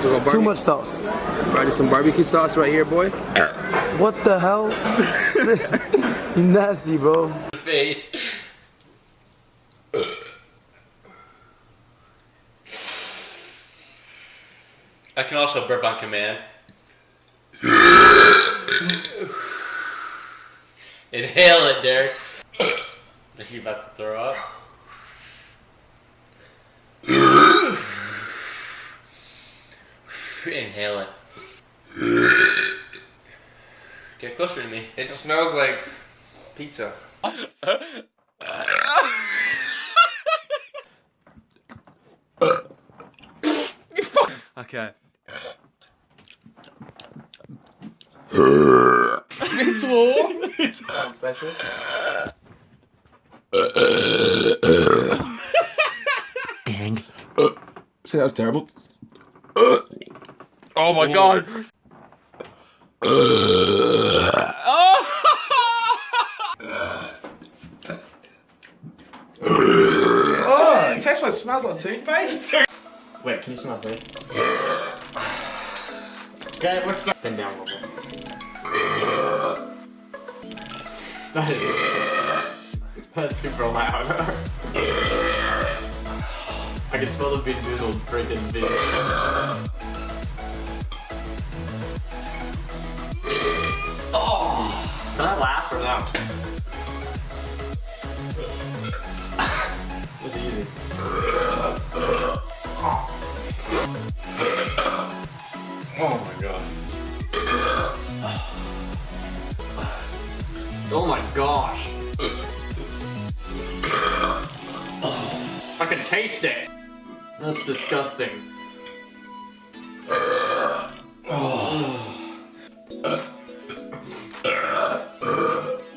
Too much sauce. Just some barbecue sauce right here, boy. What the hell? You nasty, bro. Face. I can also burp on command. Inhale it, Derek. Is she about to throw up? Inhale it. Get closer to me. It smells like pizza. Okay. It's warm. It's special. Dang. See, that was terrible. Oh my god. Oh, it tastes like, smells like toothpaste. Wait, can you smell this? Okay, let's start. Bend down a little bit. That is super loud. I can smell the Bean Boozled freaking bean. Oh! Can I laugh or no? It was easy. Oh my god. Oh my gosh. I can taste it. That's disgusting.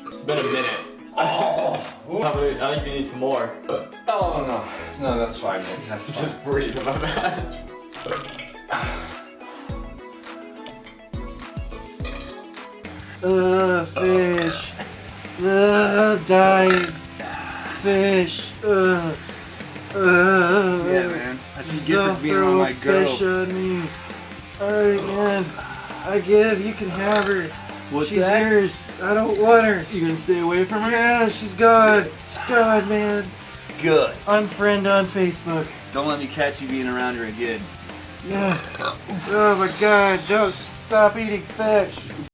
It's been a minute. I think you need some more. Oh no. No, that's fine, man. That's fine. Just breathe about that. Fish. Dying. Fish. Yeah, man. That's what you get for being on my girl. Fish on me. Alright, man. I give. You can have her. What's she's that? yours. I don't want her. You gonna stay away from her? Yeah, she's gone. She's gone, man. Good. Unfriend on Facebook. Don't let me catch you being around her again. Yeah. Oh my god, don't stop eating fish.